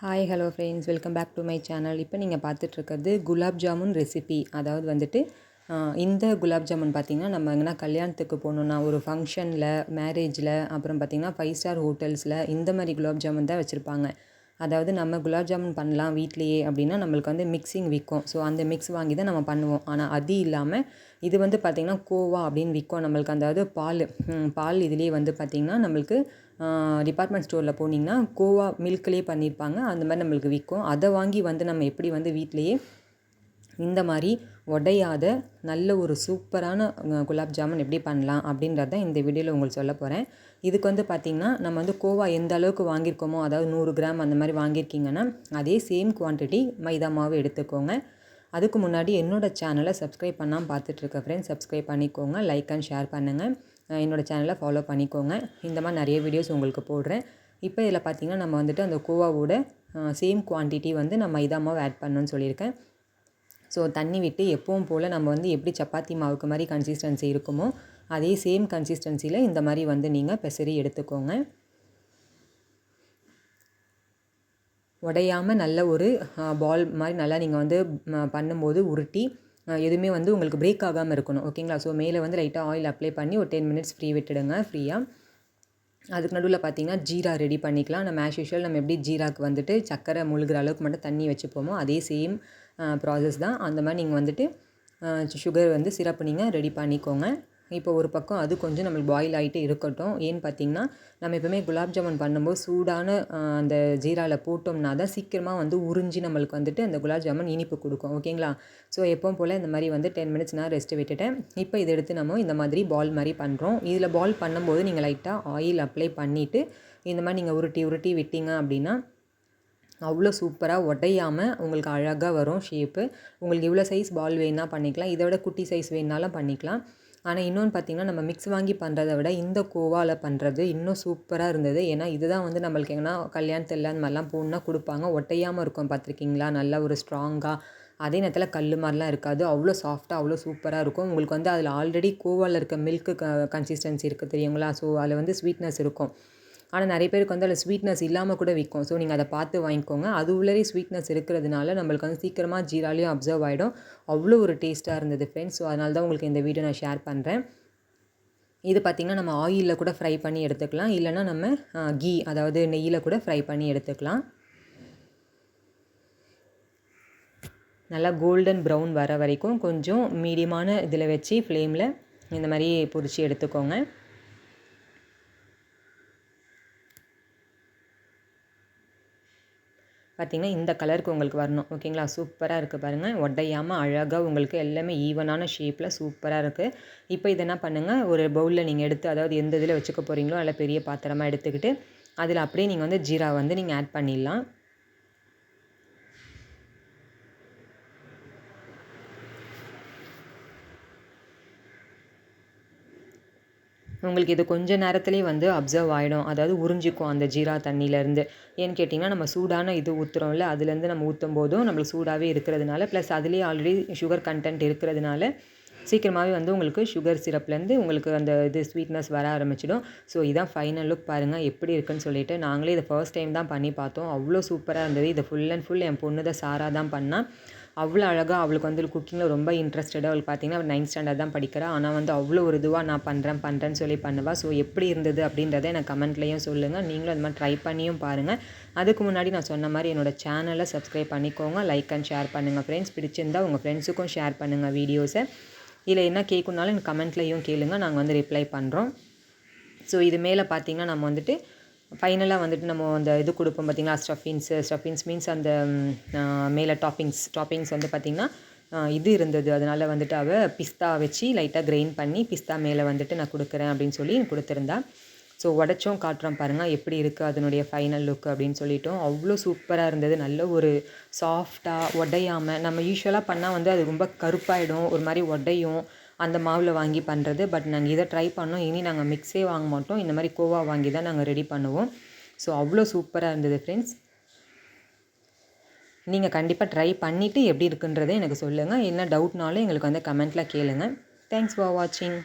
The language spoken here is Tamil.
Hi hello friends, welcome back to my channel. இப்போ நீங்கள் பார்த்துட்ருக்கிறது குலாப் ஜாமுன் ரெசிபி. அதாவது வந்துட்டு இந்த குலாப் ஜாமுன் பார்த்திங்கன்னா, நம்ம எங்கன்னா கல்யாணத்துக்கு போகணுன்னா, ஒரு ஃபங்க்ஷனில், மேரேஜில், அப்புறம் பார்த்திங்கன்னா 5 ஸ்டார் ஹோட்டல்ஸில் இந்த மாதிரி குலாப் ஜாமுன் தான் வச்சுருப்பாங்க. அதாவது நம்ம குலாப் ஜாமுன் பண்ணலாம் வீட்லேயே அப்படின்னா நம்மளுக்கு வந்து மிக்சிங் விற்கும். ஸோ அந்த மிக்ஸ் வாங்கி தான் நம்ம பண்ணுவோம். ஆனால் அது இல்லாமல் இது வந்து பார்த்திங்கன்னா கோவா அப்படின்னு விற்கும் நம்மளுக்கு. அதாவது பால் இதுலேயே வந்து பார்த்திங்கன்னா நம்மளுக்கு டிபார்ட்மெண்ட் ஸ்டோரில் போனீங்கன்னா கோவா மில்க்லேயே பண்ணியிருப்பாங்க. அந்த மாதிரி நம்மளுக்கு விற்கும். அதை வாங்கி வந்து நம்ம எப்படி வந்து வீட்டிலையே இந்த மாதிரி உடையாத நல்ல ஒரு சூப்பரான குலாப் ஜாமுன் எப்படி பண்ணலாம் அப்படின்றத இந்த வீடியோவில் உங்களுக்கு சொல்ல போகிறேன். இதுக்கு வந்து பார்த்திங்கன்னா நம்ம வந்து கோவா எந்த அளவுக்கு வாங்கியிருக்கோமோ, அதாவது 100 கிராம் அந்த மாதிரி வாங்கியிருக்கீங்கன்னா அதே சேம் குவான்டிட்டி மைதா மாவு எடுத்துக்கோங்க. அதுக்கு முன்னாடி என்னோடய சேனலை சப்ஸ்கிரைப் பண்ணாமல் பார்த்துட்ருக்க ஃப்ரெண்ட்ஸ், சப்ஸ்கிரைப் பண்ணிக்கோங்க, லைக் அண்ட் ஷேர் பண்ணுங்கள், என்னோடய சேனலை ஃபாலோ பண்ணிக்கோங்க. இந்த மாதிரி நிறைய வீடியோஸ் உங்களுக்கு போடுறேன். இப்போ இதில் பார்த்திங்கன்னா நம்ம வந்துட்டு அந்த கோவாவோட சேம் குவான்டிட்டி வந்து நான் மைதா மாவு ஆட் பண்ணணும்னு சொல்லியிருக்கேன். ஸோ தண்ணி விட்டு எப்பவும் போல் நம்ம வந்து எப்படி சப்பாத்தி மாவுக்கு மாதிரி கன்சிஸ்டன்சி இருக்குமோ அதே சேம் கன்சிஸ்டன்சியில் இந்த மாதிரி வந்து நீங்கள் பெசரி எடுத்துக்கோங்க. உடையாமல் நல்ல ஒரு பால் மாதிரி நல்லா நீங்கள் வந்து பண்ணும்போது உருட்டி எதுவுமே வந்து உங்களுக்கு பிரேக் ஆகாமல் இருக்கணும். ஓகேங்களா? ஸோ மேலே வந்து லைட்டாக ஆயில் அப்ளை பண்ணி ஒரு 10 மினிட்ஸ் விட்டுடுங்க ஃப்ரீயாக. அதுக்கு நடுவில் பார்த்திங்கன்னா ஜீரா ரெடி பண்ணிக்கலாம். நம்ம ஆஸ் யூஷுவல் நம்ம எப்படி ஜீராக்கு வந்துட்டு சக்கரை முழுகிற அளவுக்கு மட்டும் தண்ணி வச்சுப்போமோ அதே சேம் ப்ராசஸ் தான். அந்த மாதிரி நீங்கள் வந்துட்டு சுகர் வந்து சிரப்பு நீங்கள் ரெடி பண்ணிக்கோங்க. இப்போ ஒரு பக்கம் அது கொஞ்சம் நம்மளுக்கு பாயில் ஆகிட்டே இருக்கட்டும். ஏன்னு பார்த்திங்கன்னா நம்ம எப்போவுமே குலாப் ஜாமுன் பண்ணும்போது சூடான அந்த ஜீராவில் போட்டோம்னா தான் சீக்கிரமாக வந்து உறிஞ்சி நம்மளுக்கு வந்துட்டு அந்த குலாப் ஜாமுன் இனிப்பு கொடுக்கும். ஓகேங்களா? ஸோ எப்பவும் போல் இந்த மாதிரி வந்து 10 மினிட்ஸ் நான் ரெஸ்ட்டு விட்டுட்டேன். இப்போ இதை எடுத்து நம்ம இந்த மாதிரி பால் மாதிரி பண்ணுறோம். இதில் பால் பண்ணும்போது நீங்கள் லைட்டாக ஆயில் அப்ளை பண்ணிவிட்டு இந்த மாதிரி நீங்கள் உருட்டி விட்டீங்க அப்படின்னா அவ்வளோ சூப்பராக உடையாமல் உங்களுக்கு அழகாக வரும் ஷேப்பு. உங்களுக்கு இவ்வளோ சைஸ் பால் வேணுன்னா பண்ணிக்கலாம், இதை விட குட்டி சைஸ் வேணுனாலும் பண்ணிக்கலாம். ஆனால் இன்னொன்று பார்த்திங்கன்னா நம்ம மிக்ஸ் வாங்கி பண்ணுறதை விட இந்த கோவாவில் பண்ணுறது இன்னும் சூப்பராக இருந்தது. ஏன்னா இதுதான் வந்து நம்மளுக்கு எங்கன்னா கல்யாணத்தில் அந்த மாதிரிலாம் போகணுன்னா கொடுப்பாங்க. ஒட்டையாமல் இருக்கும், பார்த்துருக்கீங்களா? நல்லா ஒரு ஸ்ட்ராங்காக, அதே நேரத்தில் கல் மாதிரிலாம் இருக்காது. அவ்வளோ சாஃப்டாக அவ்வளோ சூப்பராக இருக்கும். உங்களுக்கு வந்து அதில் ஆல்ரெடி கோவாவில் இருக்க மில்க்கு கன்சிஸ்டன்சி இருக்குது தெரியுங்களா? ஸோ அதில் வந்து ஸ்வீட்னஸ் இருக்கும். ஆனால் நிறைய பேருக்கு வந்து அதில் ஸ்வீட்னஸ் இல்லாமல் கூட விற்கும். ஸோ நீங்கள் அதை பார்த்து வாங்கிக்கோங்க. அது உள்ளே ஸ்வீட்னஸ் இருக்கிறதுனால நம்மளுக்கு வந்து சீக்கிரமாக ஜீராலையும் அப்சர்வ் ஆகிடும். அவ்வளோ ஒரு டேஸ்ட்டாக இருந்தது ஃப்ரெண்ட்ஸ். ஸோ அதனால தான் உங்களுக்கு இந்த வீடியோ நான் ஷேர் பண்ணுறேன். இது பார்த்திங்கன்னா நம்ம ஆயிலில் கூட ஃப்ரை பண்ணி எடுத்துக்கலாம், இல்லைனா நம்ம கீ அதாவது நெய்யில் கூட ஃப்ரை பண்ணி எடுத்துக்கலாம். நல்லா கோல்டன் ப்ரௌன் வர வரைக்கும் கொஞ்சம் மீடியமான இதில் வச்சு ஃப்ளேமில் இந்த மாதிரி பொரித்து எடுத்துக்கோங்க. பார்த்திங்கன்னா இந்த கலருக்கு உங்களுக்கு வரணும். ஓகேங்களா? சூப்பராக இருக்குது பாருங்கள். உடையாமல் அழகாக உங்களுக்கு எல்லாமே ஈவனான ஷேப்பில் சூப்பராக இருக்குது. இப்போ இதை என்ன பண்ணுங்கள், ஒரு பவுலில் நீங்கள் எடுத்து, அதாவது எந்த இதில் வச்சுக்க போகிறீங்களோ அதில் பெரிய பாத்திரமாக எடுத்துக்கிட்டு அதில் அப்படியே நீங்கள் வந்து ஜீரா வந்து நீங்கள் ஆட் பண்ணிடலாம். உங்களுக்கு இது கொஞ்சம் நேரத்துலேயே வந்து அப்சர்வ் ஆகிடும், அதாவது உறிஞ்சிக்கும் அந்த ஜீரா தண்ணியிலேருந்து. ஏன்னு கேட்டிங்கன்னா நம்ம சூடான இது ஊற்றுறோம்ல, அதுலேருந்து நம்ம ஊற்றும் போதும் நம்மளுக்கு சூடாகவே இருக்கிறதுனால, ப்ளஸ் அதுலேயே ஆல்ரெடி சுகர் கண்டென்ட் இருக்கிறதுனால சீக்கிரமாகவே வந்து உங்களுக்கு சுகர் சிரப்லேருந்து உங்களுக்கு அந்த இது ஸ்வீட்னஸ் வர ஆரம்பிச்சிடும். ஸோ இதான் ஃபைனல் லுக் பாருங்கள் எப்படி இருக்குன்னு சொல்லிட்டு. நாங்களே இதை ஃபர்ஸ்ட் டைம் தான் பண்ணி பார்த்தோம். அவ்வளோ சூப்பராக இருந்தது. இதை ஃபுல் அண்ட் ஃபுல் என் பொண்ணு தான் சாரா தான் பண்ணால். அவ்வளோ அழகாக அவளுக்கு வந்து குக்கிங்கில் ரொம்ப இன்ட்ரெஸ்டடாக. அவளுக்கு பார்த்திங்கன்னா அவள் 9th ஸ்டாண்டர்ட் தான் படிக்கிறா. ஆனால் வந்து அவ்வளோ ஒரு இதுவாக நான் பண்ணுறேன்னு சொல்லி பண்ணுவாள். ஸோ எப்படி இருந்தது அப்படின்றத எனக்கு கமெண்ட்லேயும் சொல்லுங்கள். நீங்களும் அது மாதிரி ட்ரை பண்ணியும் பாருங்கள். அதுக்கு முன்னாடி நான் சொன்ன மாதிரி என்னோடய சேனலை சப்ஸ்கிரைப் பண்ணிக்கோங்க, லைக் அண்ட் ஷேர் பண்ணுங்கள் ஃப்ரெண்ட்ஸ். பிடிச்சிருந்தால் உங்கள் ஃப்ரெண்ட்ஸுக்கும் ஷேர் பண்ணுங்கள் வீடியோஸை. இல்லை என்ன கேட்கணுன்னாலும் எனக்கு கமெண்ட்லேயும் கேளுங்க, நாங்கள் வந்து ரிப்ளை பண்ணுறோம். ஸோ இது மேலே பார்த்திங்கன்னா நம்ம வந்துட்டு ஃபைனலாக வந்துட்டு நம்ம அந்த இது கொடுப்போம் பார்த்திங்களா, ஸ்டஃபின்ஸ் மீன்ஸ் அந்த மேலே டாப்பிங்ஸ் வந்து பார்த்திங்கன்னா இது இருந்தது. அதனால் வந்துட்டு அவள் பிஸ்தா வச்சு லைட்டாக கிரைண்ட் பண்ணி பிஸ்தா மேலே வந்துட்டு நான் கொடுக்குறேன் அப்படின்னு சொல்லி கொடுத்துருந்தா. ஸோ உடச்சும் காட்டுறோம் பாருங்கள் எப்படி இருக்குது அதனுடைய ஃபைனல் லுக் அப்படின்னு சொல்லிட்டோம். அவ்வளோ சூப்பராக இருந்தது. நல்ல ஒரு சாஃப்டாக உடையாமல். நம்ம யூஸ்வலாக பண்ணால் வந்து அது ரொம்ப கருப்பாயிடும், ஒரு மாதிரி உடையும் அந்த மாவில் வாங்கி பண்ணுறது. பட் நாங்கள் இதை ட்ரை பண்ணோம். இனி நாங்கள் மிக்ஸே வாங்க மாட்டோம், இந்த மாதிரி கோவா வாங்கி தான் நாங்கள் ரெடி பண்ணுவோம். ஸோ அவ்வளோ சூப்பராக இருந்தது ஃப்ரெண்ட்ஸ். நீங்கள் கண்டிப்பாக ட்ரை பண்ணிவிட்டு எப்படி இருக்குன்றதை எனக்கு சொல்லுங்கள். என்ன டவுட்னாலும் எங்களுக்கு வந்து கமெண்ட்டில் கேளுங்கள். தேங்க்ஸ் ஃபார் வாட்சிங்.